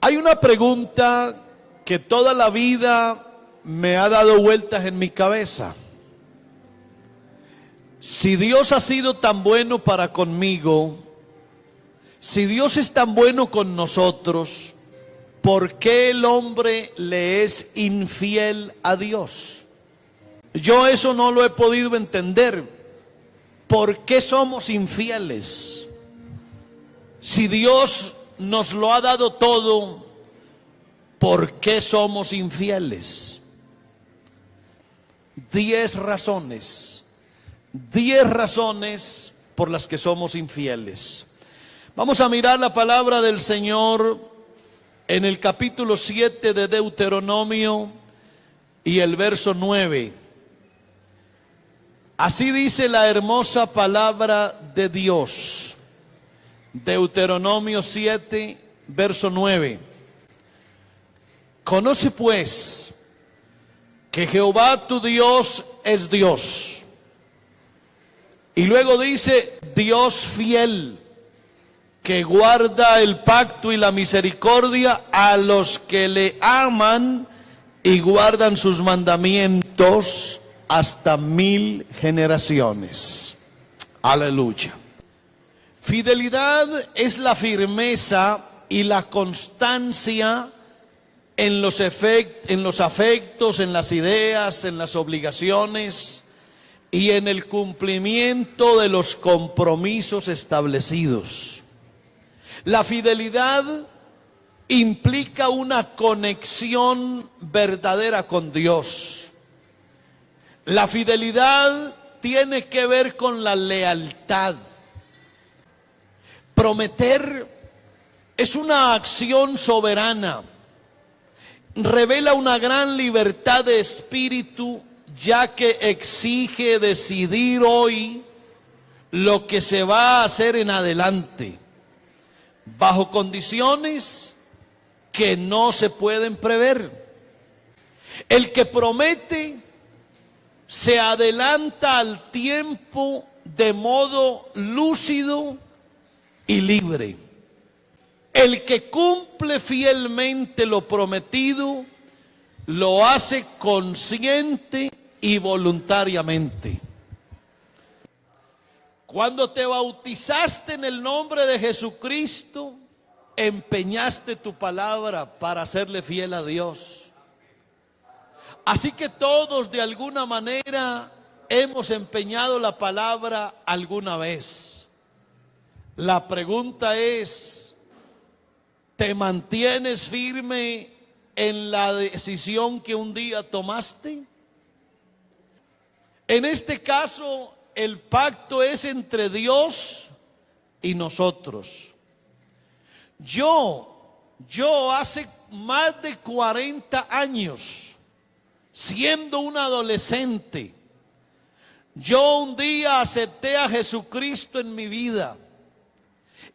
Hay una pregunta que toda la vida me ha dado vueltas en mi cabeza. Si Dios ha sido tan bueno para conmigo, si Dios es tan bueno con nosotros, ¿por qué el hombre le es infiel a Dios? Yo eso no lo he podido entender. ¿Por qué somos infieles? Si Dios nos lo ha dado todo, ¿por qué somos infieles? 10 razones. 10 razones por las que somos infieles. Vamos a mirar la palabra del Señor en el capítulo 7 de Deuteronomio y el verso 9. Así dice la hermosa palabra de Dios. Deuteronomio 7, verso 9. Conoce pues que Jehová tu Dios es Dios. Y luego dice, Dios fiel, que guarda el pacto y la misericordia a los que le aman y guardan sus mandamientos hasta 1000 generaciones. Aleluya. Fidelidad es la firmeza y la constancia en los afectos, en las ideas, en las obligaciones y en el cumplimiento de los compromisos establecidos. La fidelidad implica una conexión verdadera con Dios. La fidelidad tiene que ver con la lealtad. Prometer es una acción soberana. Revela una gran libertad de espíritu, ya que exige decidir hoy lo que se va a hacer en adelante, bajo condiciones que no se pueden prever. El que promete se adelanta al tiempo de modo lúcido y libre. El que cumple fielmente lo prometido, lo hace consciente y voluntariamente. Cuando te bautizaste en el nombre de Jesucristo, empeñaste tu palabra para serle fiel a Dios. Así que todos de alguna manera hemos empeñado la palabra alguna vez. La pregunta es, ¿te mantienes firme en la decisión que un día tomaste? En este caso, el pacto es entre Dios y nosotros. Yo hace más de 40 años, siendo un adolescente, yo un día acepté a Jesucristo en mi vida.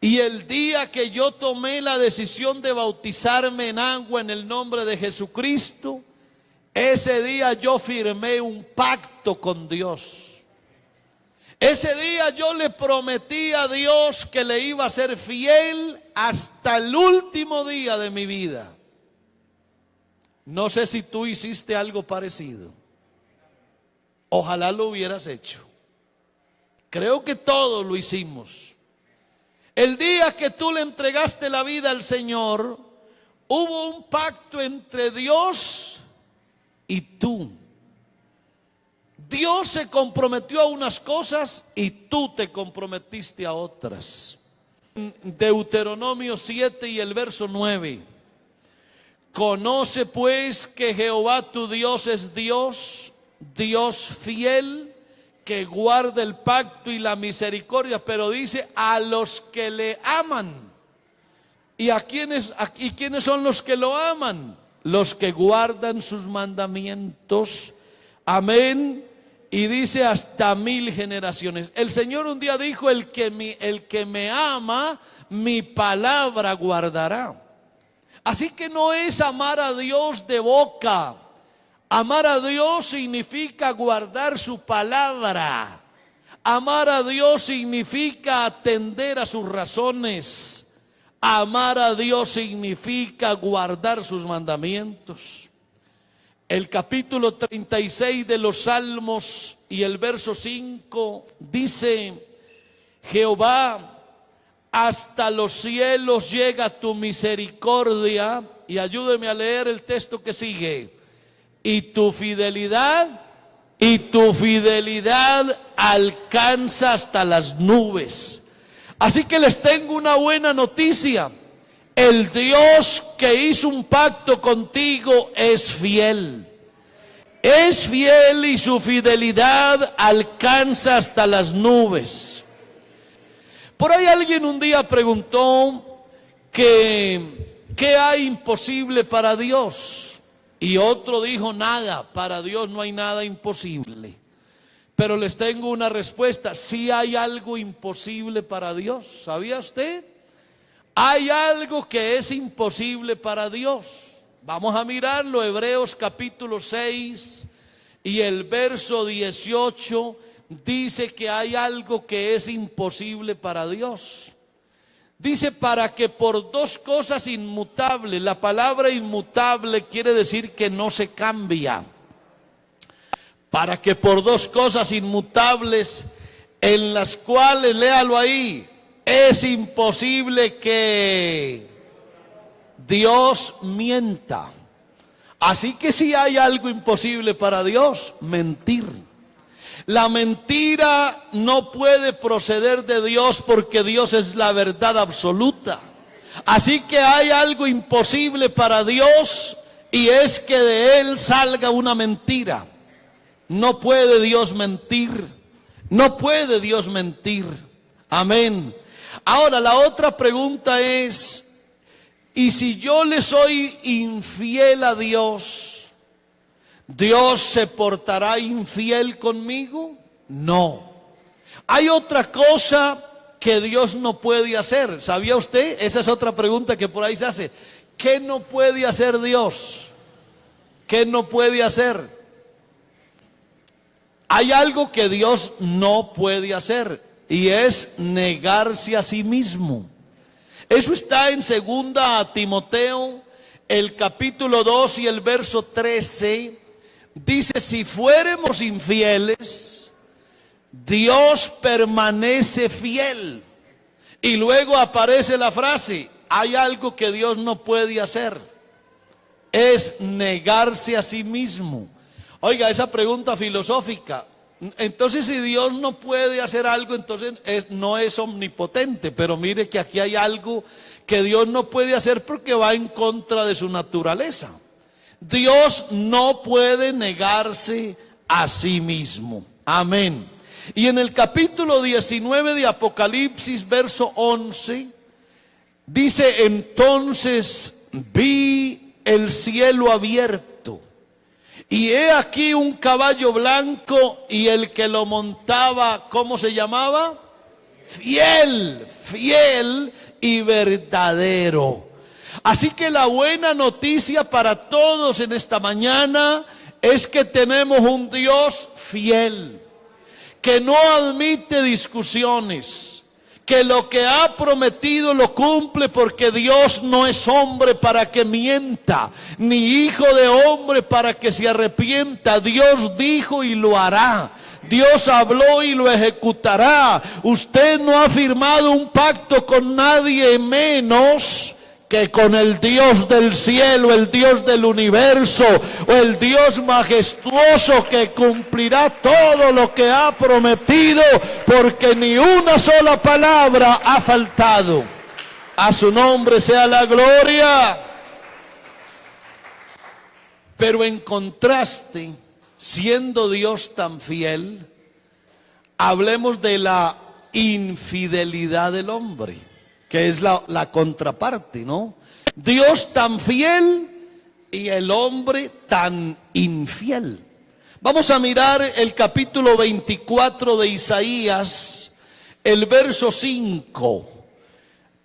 Y el día que yo tomé la decisión de bautizarme en agua en el nombre de Jesucristo, ese día yo firmé un pacto con Dios. Ese día yo le prometí a Dios que le iba a ser fiel hasta el último día de mi vida. No sé si tú hiciste algo parecido. Ojalá lo hubieras hecho. Creo que todos lo hicimos. El día que tú le entregaste la vida al Señor, hubo un pacto entre Dios y tú. Dios se comprometió a unas cosas y tú te comprometiste a otras. Deuteronomio 7 y el verso 9. Conoce pues que Jehová tu Dios es Dios, Dios fiel, que guarda el pacto y la misericordia, pero dice a los que le aman. ¿Y quiénes son los que lo aman? Los que guardan sus mandamientos. Amén. Y dice hasta 1000 generaciones. El Señor un día dijo, el que me ama, mi palabra guardará. Así que no es amar a Dios de boca. Amar a Dios significa guardar su palabra. Amar a Dios significa atender a sus razones. Amar a Dios significa guardar sus mandamientos. El capítulo 36 de los Salmos y el verso 5 dice: Jehová, hasta los cielos llega tu misericordia. Y ayúdeme a leer el texto que sigue. Y tu fidelidad alcanza hasta las nubes. Así que les tengo una buena noticia. El Dios que hizo un pacto contigo es fiel. Es fiel y su fidelidad alcanza hasta las nubes. Por ahí alguien un día preguntó que ¿qué hay imposible para Dios? Y otro dijo: nada, para Dios no hay nada imposible. Pero les tengo una respuesta: sí hay algo imposible para Dios. ¿Sabía usted? Hay algo que es imposible para Dios. Vamos a mirarlo. Hebreos capítulo 6 y el verso 18 dice que hay algo que es imposible para Dios. Dice: para que por dos cosas inmutables. La palabra inmutable quiere decir que no se cambia. Para que por dos cosas inmutables, en las cuales, léalo ahí, es imposible que Dios mienta. Así que si hay algo imposible para Dios: mentir. La mentira no puede proceder de Dios, porque Dios es la verdad absoluta. Así que hay algo imposible para Dios, y es que de Él salga una mentira. No puede Dios mentir. No puede Dios mentir. Amén. Ahora la otra pregunta es: ¿y si yo le soy infiel a Dios, Dios se portará infiel conmigo? No. Hay otra cosa que Dios no puede hacer. ¿Sabía usted? Esa es otra pregunta que por ahí se hace. ¿Qué no puede hacer Dios? ¿Qué no puede hacer? Hay algo que Dios no puede hacer, y es negarse a sí mismo. Eso está en 2 Timoteo, el capítulo 2 y el verso 13. Dice: si fuéramos infieles, Dios permanece fiel. Y luego aparece la frase: hay algo que Dios no puede hacer, es negarse a sí mismo. Oiga, esa pregunta filosófica. Entonces, si Dios no puede hacer algo, entonces no es omnipotente. Pero mire que aquí hay algo que Dios no puede hacer porque va en contra de su naturaleza. Dios no puede negarse a sí mismo. Amén. Y en el capítulo 19 de Apocalipsis, verso 11, dice: entonces vi el cielo abierto, y he aquí un caballo blanco, y el que lo montaba, ¿cómo se llamaba? Fiel, fiel y verdadero. Así que la buena noticia para todos en esta mañana es que tenemos un Dios fiel, que no admite discusiones, que lo que ha prometido lo cumple, porque Dios no es hombre para que mienta, ni hijo de hombre para que se arrepienta. Dios dijo y lo hará. Dios habló y lo ejecutará. Usted no ha firmado un pacto con nadie menos que con el Dios del cielo, el Dios del universo, o el Dios majestuoso que cumplirá todo lo que ha prometido, porque ni una sola palabra ha faltado. A su nombre sea la gloria. Pero en contraste, siendo Dios tan fiel, hablemos de la infidelidad del hombre, que es la contraparte, ¿no? Dios tan fiel y el hombre tan infiel. Vamos a mirar el capítulo 24 de Isaías, el verso 5.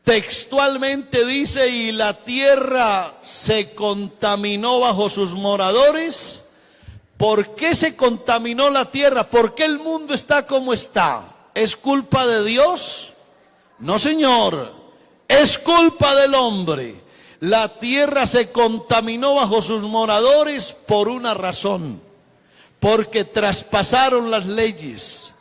Textualmente dice: y la tierra se contaminó bajo sus moradores. ¿Por qué se contaminó la tierra? ¿Por qué el mundo está como está? ¿Es culpa de Dios? No, señor. Es culpa del hombre. La tierra se contaminó bajo sus moradores por una razón. Porque traspasaron las leyes,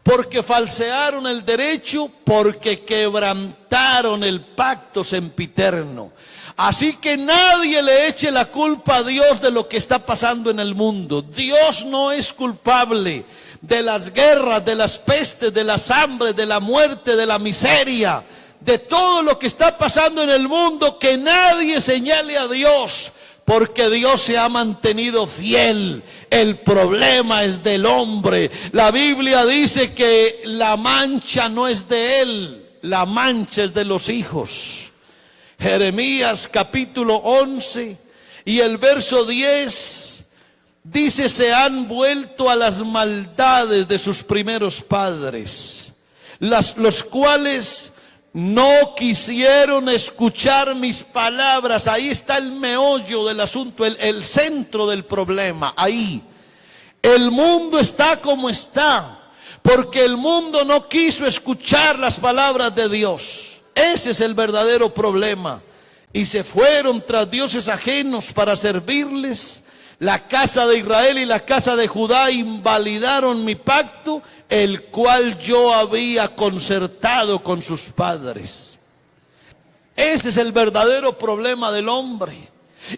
porque falsearon el derecho, porque quebrantaron el pacto sempiterno. Así que nadie le eche la culpa a Dios de lo que está pasando en el mundo. Dios no es culpable de las guerras, de las pestes, de las hambres, de la muerte, de la miseria, de todo lo que está pasando en el mundo. Que nadie señale a Dios, porque Dios se ha mantenido fiel. El problema es del hombre. La Biblia dice que la mancha no es de él, la mancha es de los hijos. Jeremías capítulo 11 y el verso 10 dice: se han vuelto a las maldades de sus primeros padres, los cuales no quisieron escuchar mis palabras. Ahí está el meollo del asunto, el centro del problema. Ahí el mundo está como está porque el mundo no quiso escuchar las palabras de Dios. Ese es el verdadero problema. Y se fueron tras dioses ajenos para servirles. La casa de Israel y la casa de Judá invalidaron mi pacto, el cual yo había concertado con sus padres. Ese es el verdadero problema del hombre.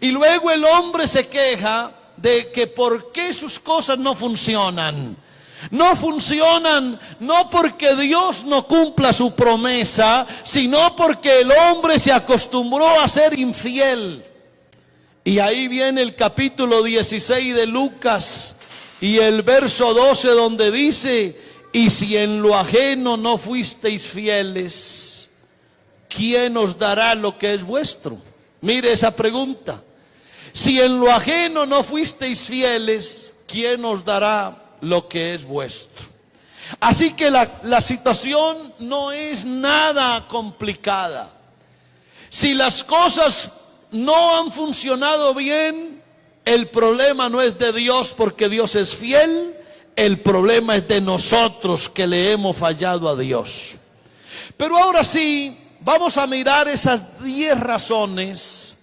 Y luego el hombre se queja de que por qué sus cosas no funcionan. No funcionan no porque Dios no cumpla su promesa, sino porque el hombre se acostumbró a ser infiel. Y ahí viene el capítulo 16 de Lucas y el verso 12, donde dice: y si en lo ajeno no fuisteis fieles, ¿quién os dará lo que es vuestro? Mire esa pregunta. Si en lo ajeno no fuisteis fieles, ¿quién os dará lo que es vuestro? Así que la situación no es nada complicada. Si las cosas no han funcionado bien, el problema no es de Dios, porque Dios es fiel. El problema es de nosotros, que le hemos fallado a Dios. Pero ahora sí, vamos a mirar esas 10 razones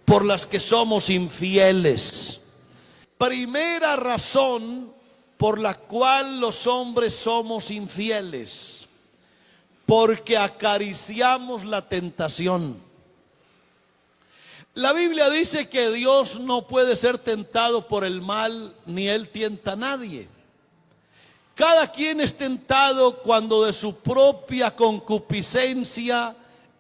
por las que somos infieles. Primera razón por la cual los hombres somos infieles: porque acariciamos la tentación. La Biblia dice que Dios no puede ser tentado por el mal, ni Él tienta a nadie. Cada quien es tentado cuando de su propia concupiscencia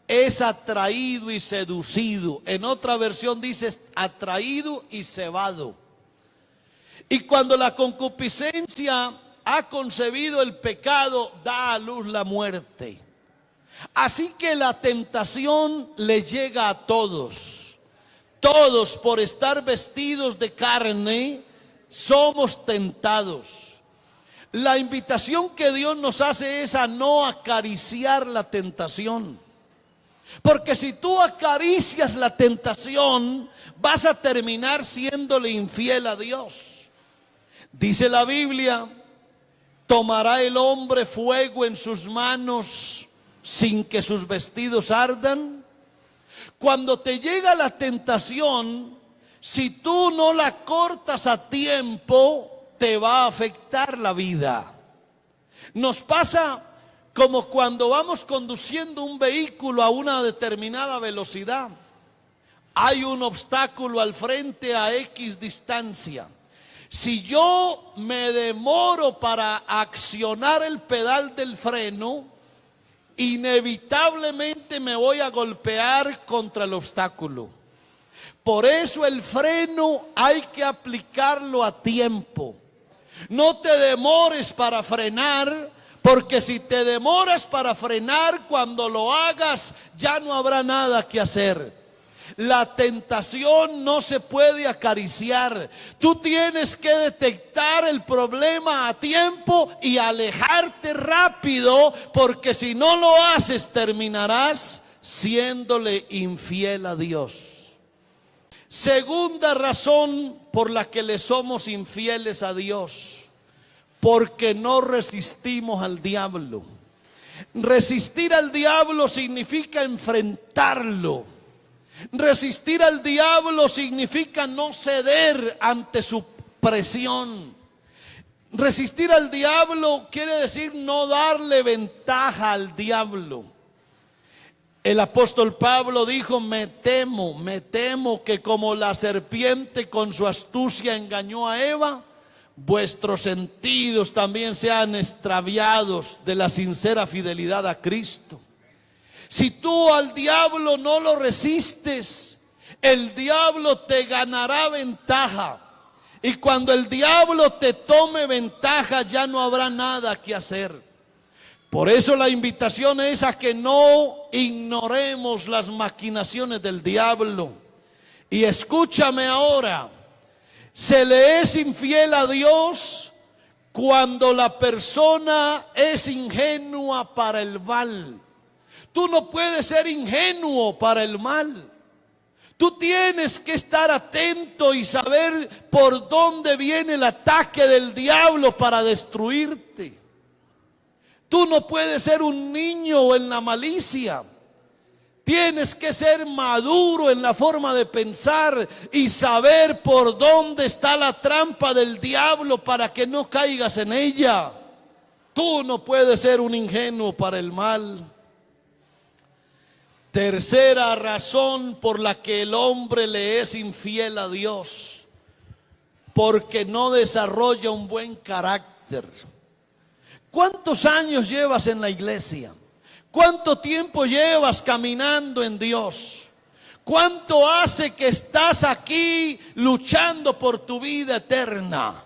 es atraído y seducido. En otra versión dice atraído y cebado. Y cuando la concupiscencia ha concebido el pecado, da a luz la muerte. Así que la tentación les llega a todos. Todos, por estar vestidos de carne, somos tentados. La invitación que Dios nos hace es a no acariciar la tentación. Porque si tú acaricias la tentación, vas a terminar siéndole infiel a Dios. Dice la Biblia: ¿tomará el hombre fuego en sus manos sin que sus vestidos ardan? Cuando te llega la tentación, si tú no la cortas a tiempo, te va a afectar la vida. Nos pasa como cuando vamos conduciendo un vehículo a una determinada velocidad. Hay un obstáculo al frente a X distancia. Si yo me demoro para accionar el pedal del freno, inevitablemente me voy a golpear contra el obstáculo. Por eso el freno hay que aplicarlo a tiempo. No te demores para frenar, porque si te demoras para frenar, cuando lo hagas ya no habrá nada que hacer. La tentación no se puede acariciar. Tú tienes que detectar el problema a tiempo y alejarte rápido, porque si no lo haces terminarás siéndole infiel a Dios. Segunda razón por la que le somos infieles a Dios: porque no resistimos al diablo. Resistir al diablo significa enfrentarlo. Resistir al diablo significa no ceder ante su presión. Resistir al diablo quiere decir no darle ventaja al diablo. El apóstol Pablo dijo: me temo que como la serpiente con su astucia engañó a Eva, vuestros sentidos también sean extraviados de la sincera fidelidad a Cristo. Si tú al diablo no lo resistes, el diablo te ganará ventaja. Y cuando el diablo te tome ventaja, ya no habrá nada que hacer. Por eso la invitación es a que no ignoremos las maquinaciones del diablo. Y escúchame ahora, se le es infiel a Dios cuando la persona es ingenua para el mal. Tú no puedes ser ingenuo para el mal. Tú tienes que estar atento y saber por dónde viene el ataque del diablo para destruirte. Tú no puedes ser un niño en la malicia. Tienes que ser maduro en la forma de pensar y saber por dónde está la trampa del diablo para que no caigas en ella. Tú no puedes ser un ingenuo para el mal. Tercera razón por la que el hombre le es infiel a Dios: porque no desarrolla un buen carácter. ¿Cuántos años llevas en la iglesia? ¿Cuánto tiempo llevas caminando en Dios? ¿Cuánto hace que estás aquí luchando por tu vida eterna?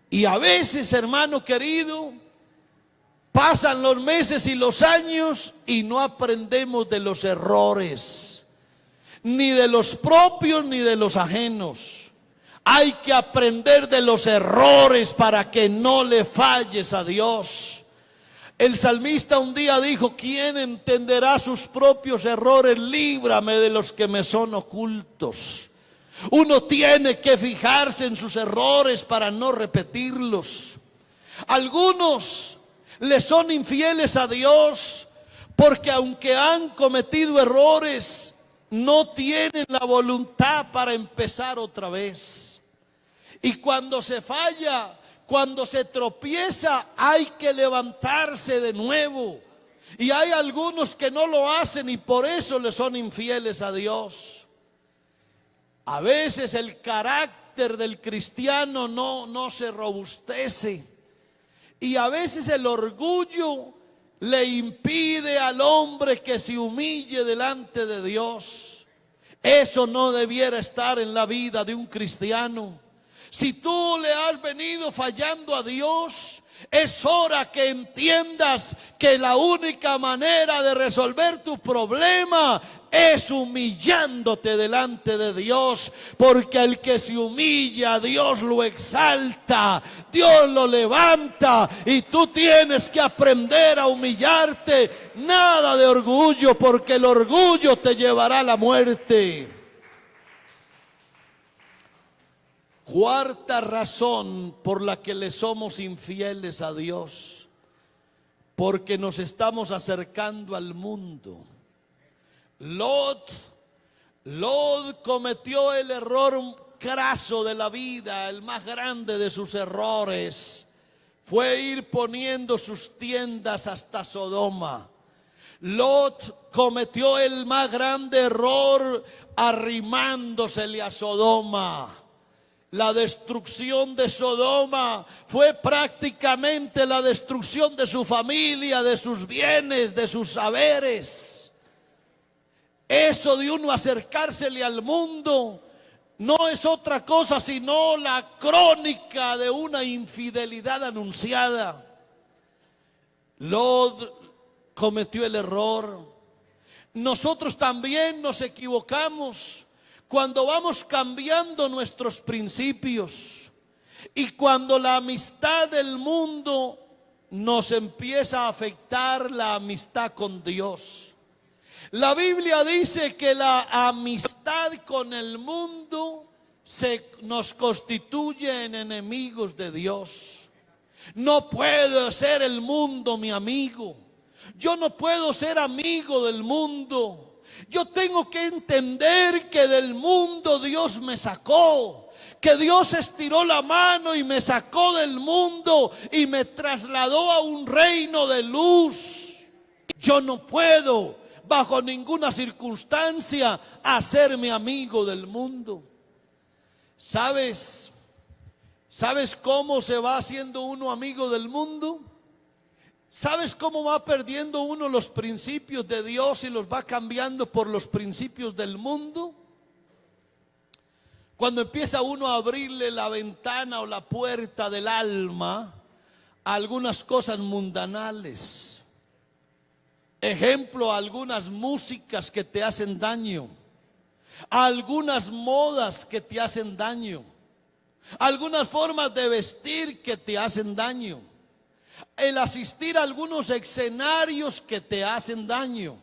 Y a veces, hermano querido, pasan los meses y los años y no aprendemos de los errores, ni de los propios ni de los ajenos. Hay que aprender de los errores para que no le falles a Dios. El salmista un día dijo: ¿quién entenderá sus propios errores? Líbrame de los que me son ocultos. Uno tiene que fijarse en sus errores para no repetirlos. Algunos le son infieles a Dios porque aunque han cometido errores, no tienen la voluntad para empezar otra vez. Y cuando se falla, cuando se tropieza, hay que levantarse de nuevo. Y hay algunos que no lo hacen y por eso le son infieles a Dios. A veces el carácter del cristiano no se robustece. Y a veces el orgullo le impide al hombre que se humille delante de Dios. Eso no debiera estar en la vida de un cristiano. Si tú le has venido fallando a Dios, es hora que entiendas que la única manera de resolver tu problema es humillándote delante de Dios, porque el que se humilla, Dios lo exalta, Dios lo levanta, y tú tienes que aprender a humillarte. Nada de orgullo, porque el orgullo te llevará a la muerte. Cuarta razón por la que le somos infieles a Dios: porque nos estamos acercando al mundo. Lot cometió el error craso de la vida, el más grande de sus errores. Fue ir poniendo sus tiendas hasta Sodoma. Lot cometió el más grande error arrimándosele a Sodoma. La destrucción de Sodoma fue prácticamente la destrucción de su familia, de sus bienes, de sus saberes. Eso de uno acercársele al mundo no es otra cosa sino la crónica de una infidelidad anunciada. Lot cometió el error. Nosotros también nos equivocamos cuando vamos cambiando nuestros principios y cuando la amistad del mundo nos empieza a afectar la amistad con Dios. La Biblia dice que la amistad con el mundo nos constituye en enemigos de Dios. No puedo ser el mundo mi amigo. Yo no puedo ser amigo del mundo. Yo tengo que entender que del mundo Dios me sacó, que Dios estiró la mano y me sacó del mundo y me trasladó a un reino de luz. Yo no puedo bajo ninguna circunstancia hacerme amigo del mundo. ¿Sabes cómo se va haciendo uno amigo del mundo? ¿Sabes cómo va perdiendo uno los principios de Dios y los va cambiando por los principios del mundo? Cuando empieza uno a abrirle la ventana o la puerta del alma a algunas cosas mundanales. Ejemplo, a algunas músicas que te hacen daño, a algunas modas que te hacen daño, a algunas formas de vestir que te hacen daño, el asistir a algunos escenarios que te hacen daño.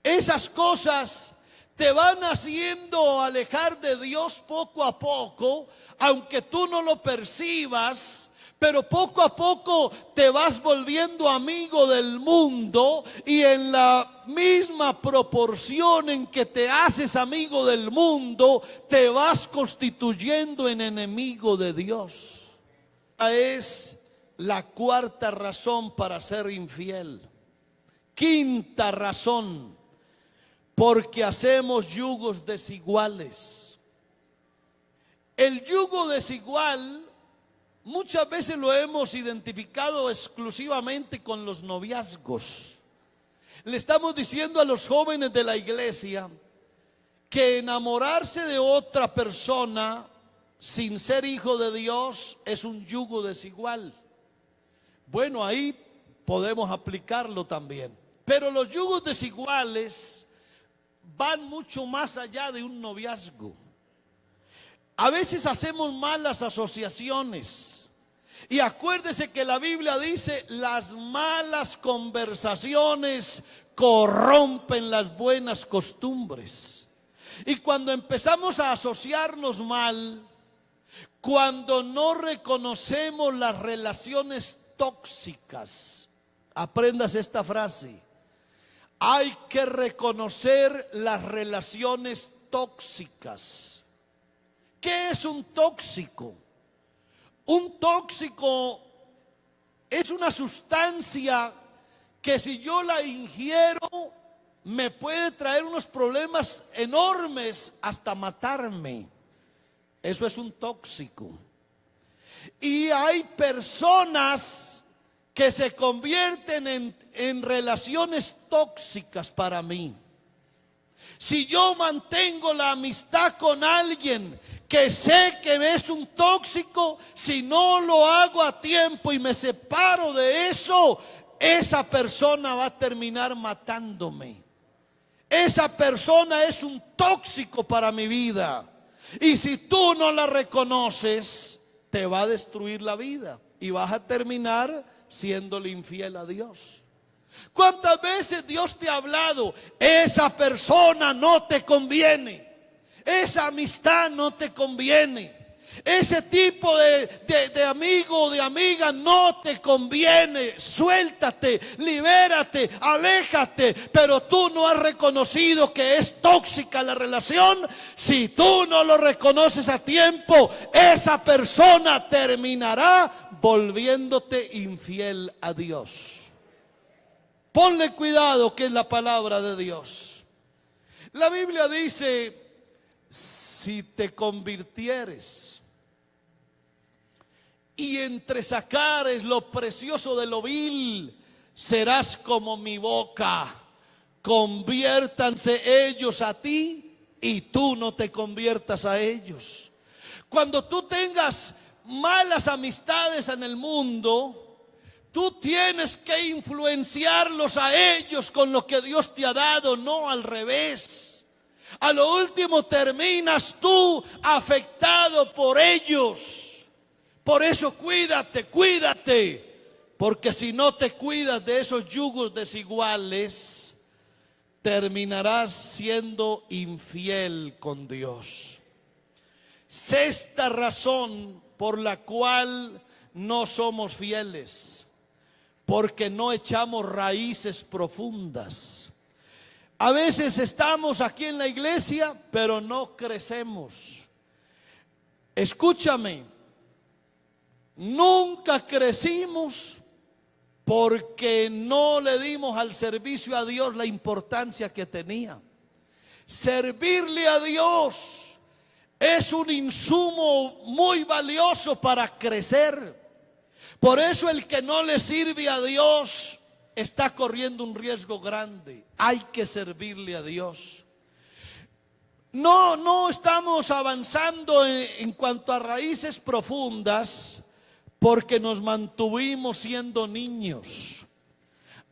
Esas cosas te van haciendo alejar de Dios poco a poco, aunque tú no lo percibas. Pero poco a poco te vas volviendo amigo del mundo, y en la misma proporción en que te haces amigo del mundo, te vas constituyendo en enemigo de Dios. Esa es la cuarta razón para ser infiel. Quinta razón: porque hacemos yugos desiguales. El yugo desigual muchas veces lo hemos identificado exclusivamente con los noviazgos. Le estamos diciendo a los jóvenes de la iglesia que enamorarse de otra persona sin ser hijo de Dios es un yugo desigual. Bueno, ahí podemos aplicarlo también. Pero los yugos desiguales van mucho más allá de un noviazgo. A veces hacemos malas asociaciones. Y acuérdese que la Biblia dice: las malas conversaciones corrompen las buenas costumbres. Y cuando empezamos a asociarnos mal, cuando no reconocemos las relaciones tóxicas, aprendas esta frase: hay que reconocer las relaciones tóxicas. ¿Qué es un tóxico? Un tóxico es una sustancia que si yo la ingiero me puede traer unos problemas enormes hasta matarme. Eso es un tóxico. Y hay personas que se convierten en relaciones tóxicas para mí. Si yo mantengo la amistad con alguien que sé que es un tóxico, si no lo hago a tiempo y me separo de eso, esa persona va a terminar matándome. Esa persona es un tóxico para mi vida. Y si tú no la reconoces, te va a destruir la vida y vas a terminar siéndole infiel a Dios. ¿Cuántas veces Dios te ha hablado? Esa persona no te conviene, esa amistad no te conviene, ese tipo de amigo o de amiga no te conviene, suéltate, libérate, aléjate. Pero tú no has reconocido que es tóxica la relación. Si tú no lo reconoces a tiempo, esa persona terminará volviéndote infiel a Dios. Ponle cuidado, que es la palabra de Dios. La Biblia dice: si te convirtieres y entresacares lo precioso de lo vil, serás como mi boca. Conviértanse ellos a ti y tú no te conviertas a ellos. Cuando tú tengas malas amistades en el mundo, tú tienes que influenciarlos a ellos con lo que Dios te ha dado, no al revés. A lo último terminas tú afectado por ellos. Por eso cuídate, porque si no te cuidas de esos yugos desiguales, terminarás siendo infiel con Dios. Sexta razón por la cual no somos fieles, porque no echamos raíces profundas. A veces estamos aquí en la iglesia, pero no crecemos. Escúchame, nunca crecimos porque no le dimos al servicio a Dios la importancia que tenía. Servirle a Dios es un insumo muy valioso para crecer. Por eso el que no le sirve a Dios está corriendo un riesgo grande. Hay que servirle a Dios. No estamos avanzando en cuanto a raíces profundas porque nos mantuvimos siendo niños.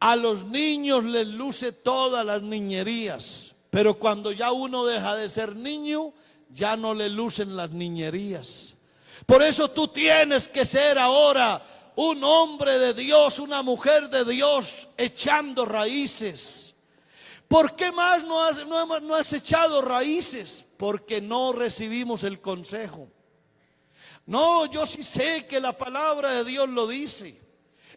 A los niños les luce todas las niñerías, pero cuando ya uno deja de ser niño, ya no le lucen las niñerías. Por eso tú tienes que ser ahora un hombre de Dios, una mujer de Dios, echando raíces. ¿Por qué más no has echado raíces? Porque no recibimos el consejo. No, yo sí sé que la palabra de Dios lo dice.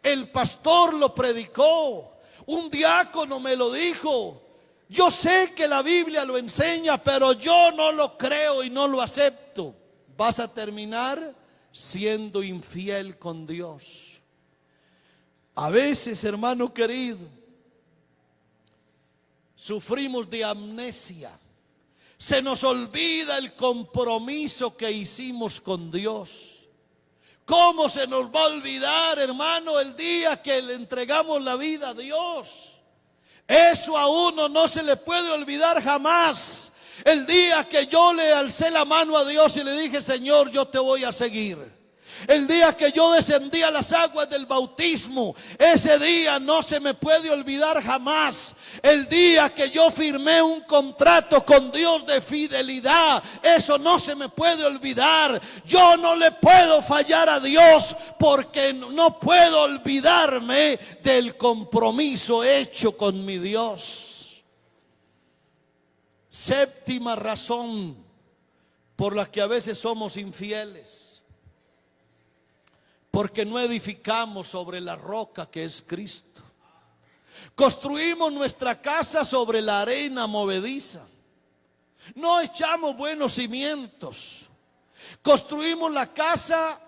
El pastor lo predicó, un diácono me lo dijo. Yo sé que la Biblia lo enseña, pero yo no lo creo y no lo acepto. Vas a terminar siendo infiel con Dios. A veces, hermano querido, sufrimos de amnesia. Se nos olvida el compromiso que hicimos con Dios. ¿Cómo se nos va a olvidar, hermano, el día que le entregamos la vida a Dios? Eso a uno no se le puede olvidar jamás. El día que yo le alcé la mano a Dios y le dije: Señor, yo te voy a seguir. El día que yo descendí a las aguas del bautismo, ese día no se me puede olvidar jamás. El día que yo firmé un contrato con Dios de fidelidad, eso no se me puede olvidar. Yo no le puedo fallar a Dios porque no puedo olvidarme del compromiso hecho con mi Dios. Séptima razón por la que a veces somos infieles: porque no edificamos sobre la roca que es Cristo. Construimos nuestra casa sobre la arena movediza. No echamos buenos cimientos. Construimos la casa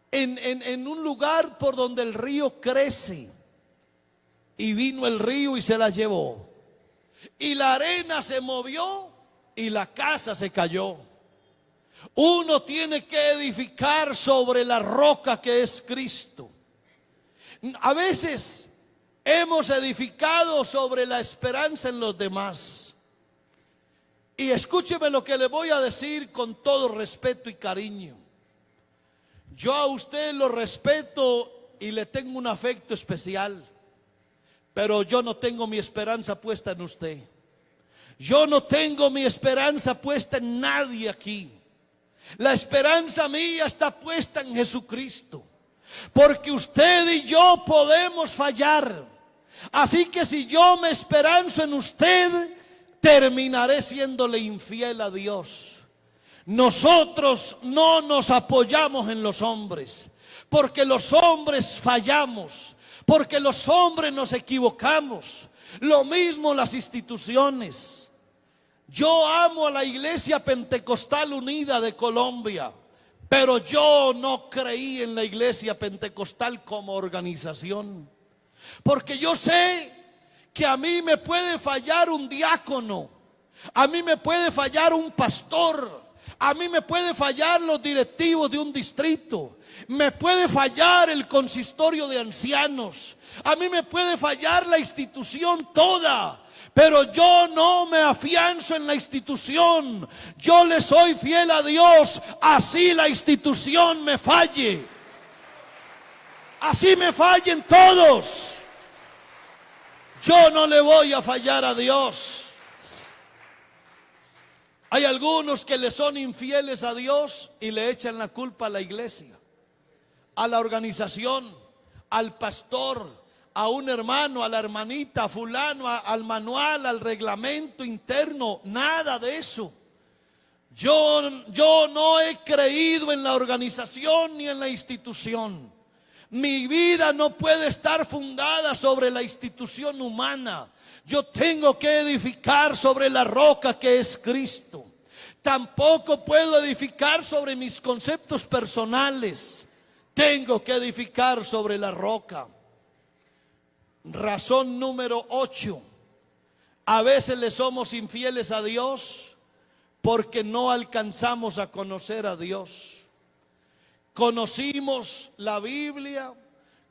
en un lugar por donde el río crece. Y vino el río y se la llevó. Y la arena se movió y la casa se cayó. Uno tiene que edificar sobre la roca que es Cristo. A veces hemos edificado sobre la esperanza en los demás. Y escúcheme lo que le voy a decir con todo respeto y cariño. Yo a usted lo respeto y le tengo un afecto especial, pero yo no tengo mi esperanza puesta en usted. Yo no tengo mi esperanza puesta en nadie aquí. La esperanza mía está puesta en Jesucristo, porque usted y yo podemos fallar. Así que si yo me esperanzo en usted, terminaré siéndole infiel a Dios. Nosotros no nos apoyamos en los hombres, porque los hombres fallamos, porque los hombres nos equivocamos. Lo mismo las instituciones. Yo amo a la Iglesia Pentecostal Unida de Colombia, pero yo no creí en la Iglesia Pentecostal como organización, porque yo sé que a mí me puede fallar un diácono, a mí me puede fallar un pastor, a mí me puede fallar los directivos de un distrito, me puede fallar el consistorio de ancianos, a mí me puede fallar la institución toda. Pero yo no me afianzo en la institución. Yo le soy fiel a Dios, así la institución me falle. Así me fallen todos. Yo no le voy a fallar a Dios. Hay algunos que le son infieles a Dios y le echan la culpa a la iglesia, a la organización, al pastor, a un hermano, a la hermanita, a fulano, al manual, al reglamento interno. Nada de eso. Yo no he creído en la organización ni en la institución. Mi vida no puede estar fundada sobre la institución humana. Yo tengo que edificar sobre la roca que es Cristo. Tampoco puedo edificar sobre mis conceptos personales. Tengo que edificar sobre la roca. Razón número 8. A veces le somos infieles a Dios porque no alcanzamos a conocer a Dios. Conocimos la Biblia,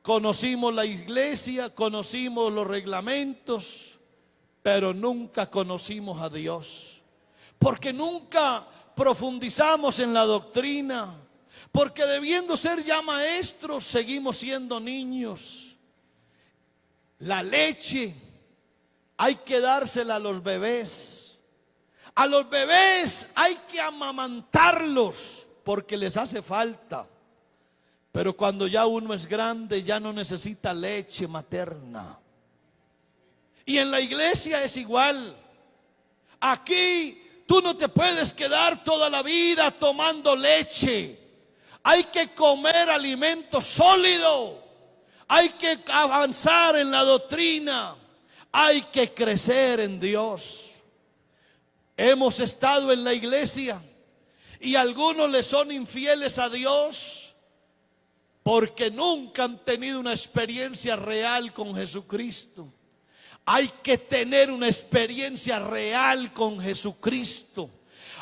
conocimos la iglesia, conocimos los reglamentos, pero nunca conocimos a Dios. Porque nunca profundizamos en la doctrina, porque debiendo ser ya maestros, seguimos siendo niños. La leche hay que dársela a los bebés. A los bebés hay que amamantarlos porque les hace falta. Pero cuando ya uno es grande, ya no necesita leche materna. Y en la iglesia es igual. Aquí tú no te puedes quedar toda la vida tomando leche. Hay que comer alimento sólido. Hay que avanzar en la doctrina. Hay que crecer en Dios. Hemos estado en la iglesia y algunos le son infieles a Dios porque nunca han tenido una experiencia real con Jesucristo. Hay que tener una experiencia real con Jesucristo.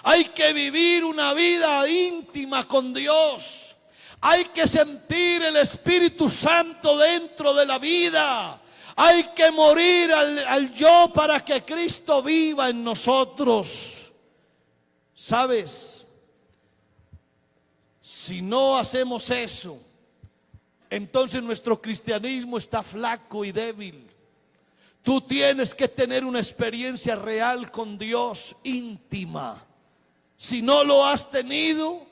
Hay que vivir una vida íntima con Dios. Hay que sentir el Espíritu Santo dentro de la vida. Hay que morir al yo para que Cristo viva en nosotros. ¿Sabes? Si no hacemos eso, entonces nuestro cristianismo está flaco y débil. Tú tienes que tener una experiencia real con Dios, íntima. Si no lo has tenido,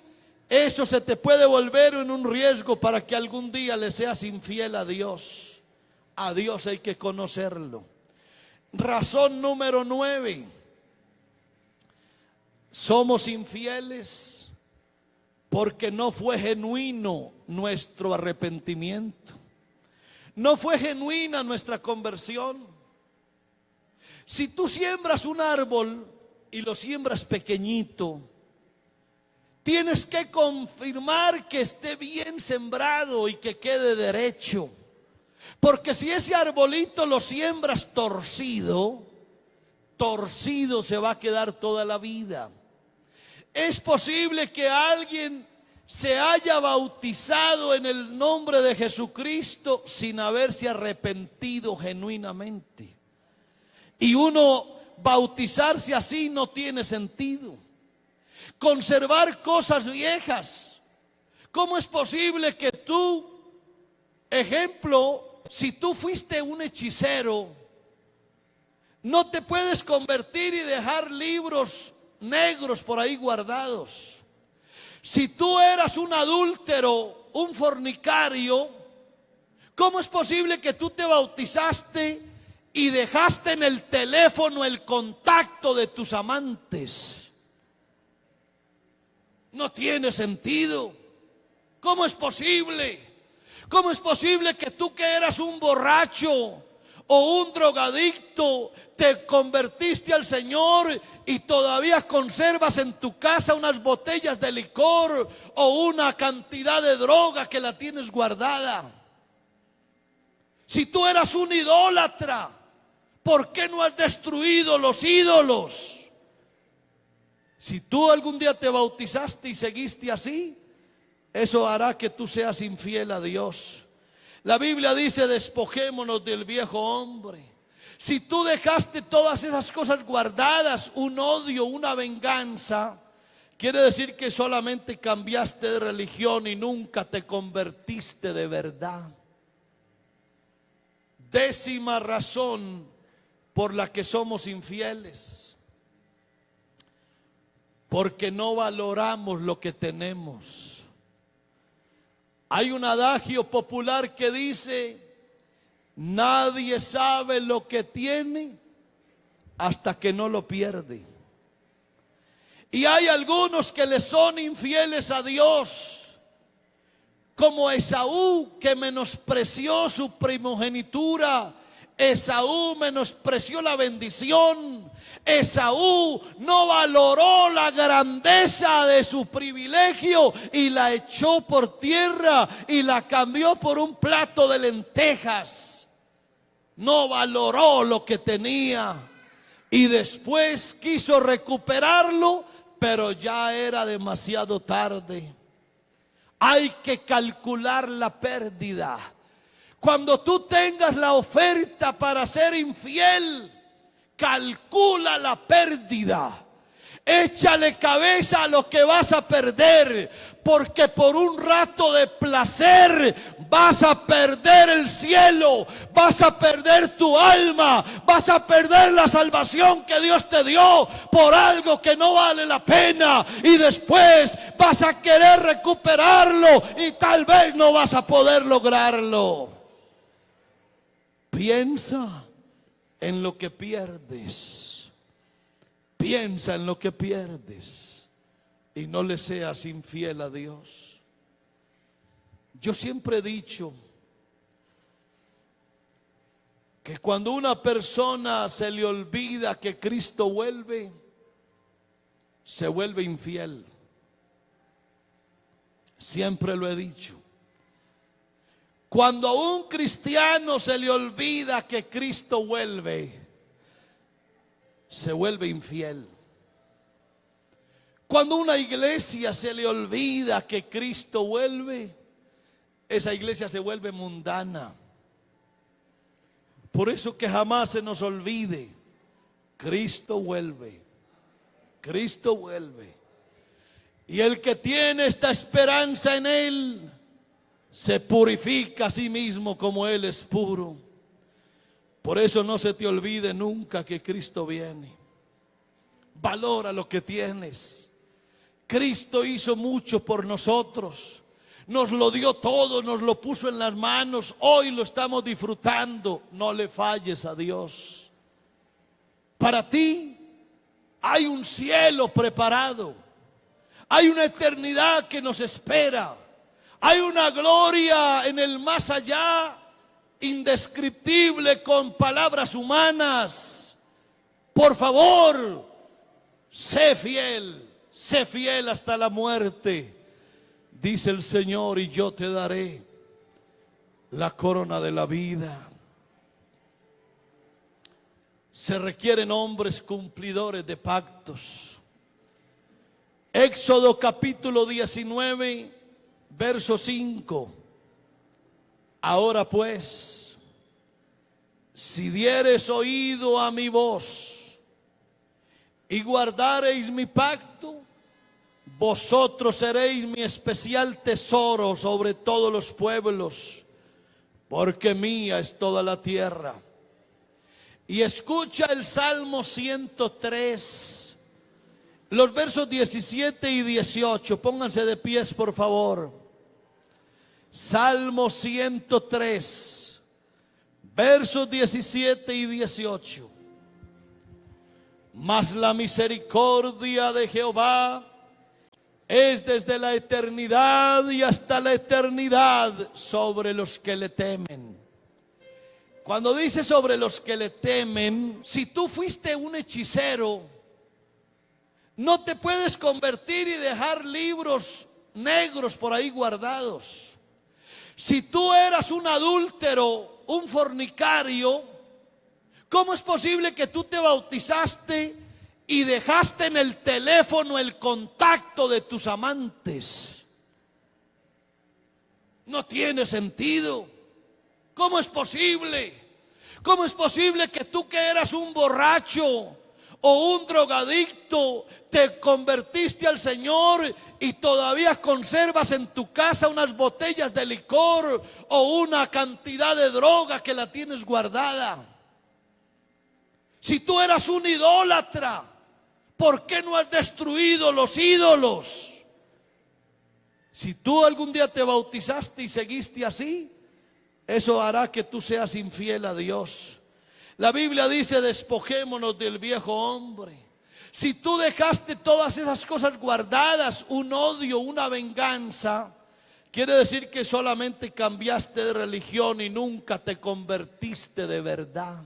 eso se te puede volver en un riesgo para que algún día le seas infiel a Dios. A Dios hay que conocerlo. Razón número 9. Somos infieles porque no fue genuino nuestro arrepentimiento. No fue genuina nuestra conversión. Si tú siembras un árbol y lo siembras pequeñito, tienes que confirmar que esté bien sembrado y que quede derecho. Porque si ese arbolito lo siembras torcido, torcido se va a quedar toda la vida. Es posible que alguien se haya bautizado en el nombre de Jesucristo sin haberse arrepentido genuinamente. Y uno bautizarse así no tiene sentido. Conservar cosas viejas. ¿Cómo es posible que tú, ejemplo, si tú fuiste un hechicero, no te puedes convertir y dejar libros negros por ahí guardados? Si tú eras un adúltero, un fornicario, ¿cómo es posible que tú te bautizaste y dejaste en el teléfono el contacto de tus amantes? No tiene sentido. ¿Cómo es posible? ¿Cómo es posible que tú, que eras un borracho o un drogadicto, te convertiste al Señor y todavía conservas en tu casa unas botellas de licor o una cantidad de droga que la tienes guardada? Si tú eras un idólatra, ¿por qué no has destruido los ídolos? Si tú algún día te bautizaste y seguiste así, eso hará que tú seas infiel a Dios. La Biblia dice: despojémonos del viejo hombre. Si tú dejaste todas esas cosas guardadas, un odio, una venganza, quiere decir que solamente cambiaste de religión y nunca te convertiste de verdad. 10ª razón por la que somos infieles: porque no valoramos lo que tenemos. Hay un adagio popular que dice: nadie sabe lo que tiene hasta que no lo pierde. Y hay algunos que le son infieles a Dios como Esaú, que menospreció su primogenitura. Esaú menospreció la bendición. Esaú no valoró la grandeza de su privilegio y la echó por tierra y la cambió por un plato de lentejas. No valoró lo que tenía y después quiso recuperarlo, pero ya era demasiado tarde. Hay que calcular la pérdida. Cuando tú tengas la oferta para ser infiel, calcula la pérdida. Échale cabeza a lo que vas a perder, porque por un rato de placer vas a perder el cielo, vas a perder tu alma, vas a perder la salvación que Dios te dio por algo que no vale la pena, y después vas a querer recuperarlo y tal vez no vas a poder lograrlo. Piensa en lo que pierdes. Piensa en lo que pierdes y no le seas infiel a Dios. Yo siempre he dicho que cuando una persona se le olvida que Cristo vuelve, se vuelve infiel. Siempre lo he dicho. Cuando a un cristiano se le olvida que Cristo vuelve, se vuelve infiel. Cuando una iglesia se le olvida que Cristo vuelve, esa iglesia se vuelve mundana. Por eso que jamás se nos olvide, Cristo vuelve, Cristo vuelve. Y el que tiene esta esperanza en Él, se purifica a sí mismo como Él es puro. Por eso no se te olvide nunca que Cristo viene. Valora lo que tienes. Cristo hizo mucho por nosotros. Nos lo dio todo, nos lo puso en las manos. Hoy lo estamos disfrutando. No le falles a Dios. Para ti hay un cielo preparado. Hay una eternidad que nos espera. Hay una gloria en el más allá, indescriptible con palabras humanas. Por favor, sé fiel hasta la muerte, dice el Señor, y yo te daré la corona de la vida. Se requieren hombres cumplidores de pactos. Éxodo capítulo 19, verso 5. Ahora pues, si diereis oído a mi voz y guardareis mi pacto, vosotros seréis mi especial tesoro sobre todos los pueblos, porque mía es toda la tierra. Y escucha el Salmo 103, los versos 17 y 18. Pónganse de pies, por favor. Salmo 103, versos 17 y 18. Mas la misericordia de Jehová es desde la eternidad y hasta la eternidad sobre los que le temen. Cuando dice sobre los que le temen, si tú fuiste un hechicero, no te puedes convertir y dejar libros negros por ahí guardados. Si tú eras un adúltero, un fornicario, ¿cómo es posible que tú te bautizaste y dejaste en el teléfono el contacto de tus amantes? No tiene sentido. ¿Cómo es posible? ¿Cómo es posible que tú, que eras un borracho o un drogadicto, te convertiste al Señor y todavía conservas en tu casa unas botellas de licor o una cantidad de droga que la tienes guardada? Si tú eras un idólatra, ¿por qué no has destruido los ídolos? Si tú algún día te bautizaste y seguiste así, eso hará que tú seas infiel a Dios. La Biblia dice: despojémonos del viejo hombre. Si tú dejaste todas esas cosas guardadas, un odio, una venganza, quiere decir que solamente cambiaste de religión y nunca te convertiste de verdad.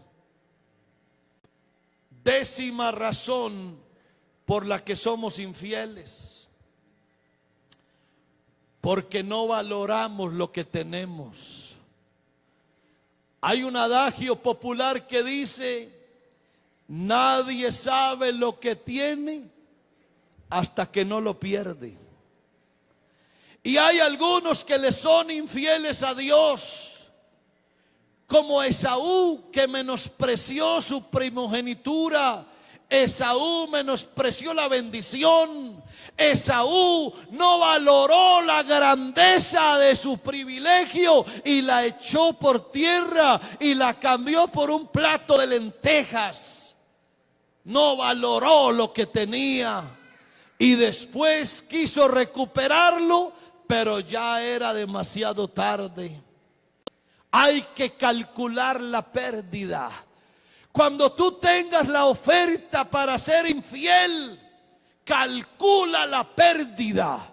10ª razón por la que somos infieles: porque no valoramos lo que tenemos. Hay un adagio popular que dice: nadie sabe lo que tiene hasta que no lo pierde. Y hay algunos que le son infieles a Dios, como Esaú, que menospreció su primogenitura. Esaú menospreció la bendición. Esaú no valoró la grandeza de su privilegio y la echó por tierra y la cambió por un plato de lentejas. No valoró lo que tenía y después quiso recuperarlo, pero ya era demasiado tarde. Hay que calcular la pérdida. Cuando tú tengas la oferta para ser infiel, calcula la pérdida.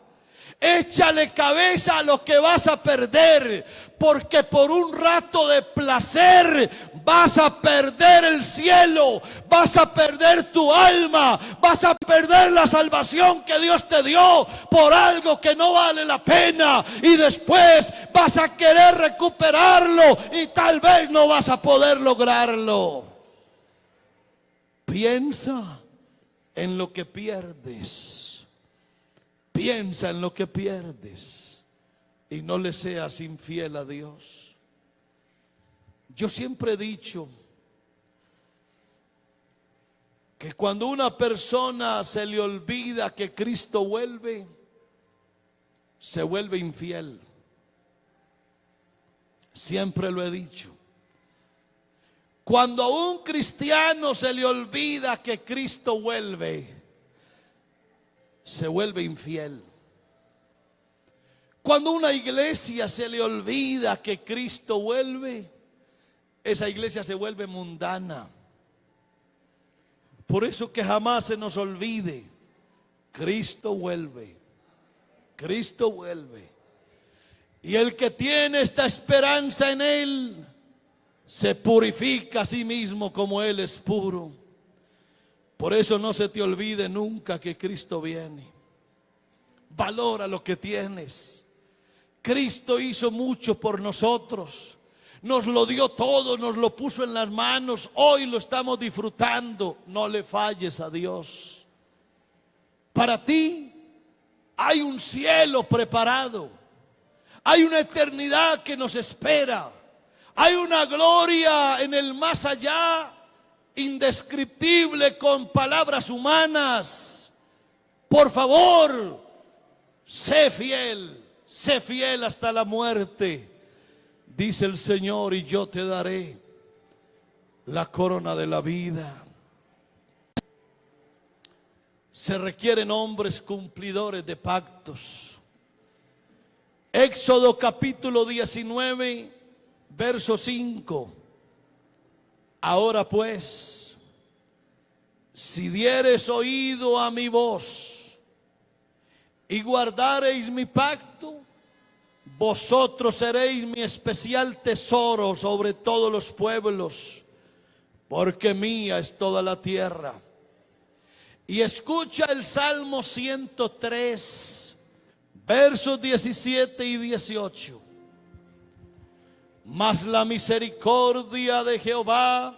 Échale cabeza a lo que vas a perder, porque por un rato de placer vas a perder el cielo, vas a perder tu alma, vas a perder la salvación que Dios te dio por algo que no vale la pena, y después vas a querer recuperarlo y tal vez no vas a poder lograrlo. Piensa en lo que pierdes. Piensa en lo que pierdes y no le seas infiel a Dios. Yo siempre he dicho que cuando una persona se le olvida que Cristo vuelve, se vuelve infiel. Siempre lo he dicho. Cuando a un cristiano se le olvida que Cristo vuelve, se vuelve infiel. Cuando una iglesia se le olvida que Cristo vuelve, esa iglesia se vuelve mundana. Por eso que jamás se nos olvide: Cristo vuelve, Cristo vuelve. Y el que tiene esta esperanza en Él se purifica a sí mismo como Él es puro. Por eso no se te olvide nunca que Cristo viene. Valora lo que tienes. Cristo hizo mucho por nosotros. Nos lo dio todo, nos lo puso en las manos. Hoy lo estamos disfrutando. No le falles a Dios. Para ti hay un cielo preparado. Hay una eternidad que nos espera. Hay una gloria en el más allá, indescriptible con palabras humanas. Por favor, sé fiel hasta la muerte, dice el Señor, y yo te daré la corona de la vida. Se requieren hombres cumplidores de pactos. Éxodo capítulo 19, verso 5. Ahora pues, si diereis oído a mi voz y guardareis mi pacto, vosotros seréis mi especial tesoro sobre todos los pueblos, porque mía es toda la tierra. Y escucha el Salmo 103, versos 17 y 18. Mas la misericordia de Jehová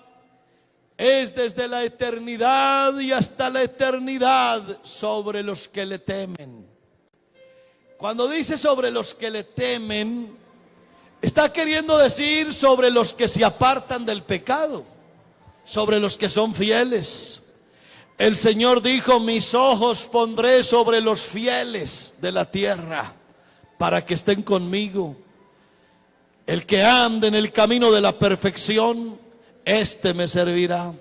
es desde la eternidad y hasta la eternidad sobre los que le temen. Cuando dice sobre los que le temen, está queriendo decir sobre los que se apartan del pecado, sobre los que son fieles. El Señor dijo: mis ojos pondré sobre los fieles de la tierra para que estén conmigo. El que ande en el camino de la perfección, este me servirá.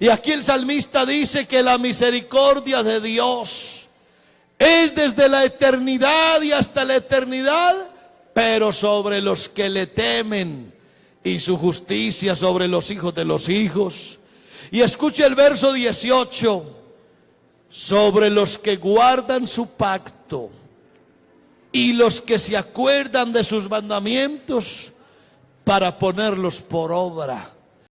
Y aquí el salmista dice que la misericordia de Dios es desde la eternidad y hasta la eternidad, pero sobre los que le temen, y su justicia sobre los hijos de los hijos. Y escuche el verso 18: sobre los que guardan su pacto y los que se acuerdan de sus mandamientos para ponerlos por obra.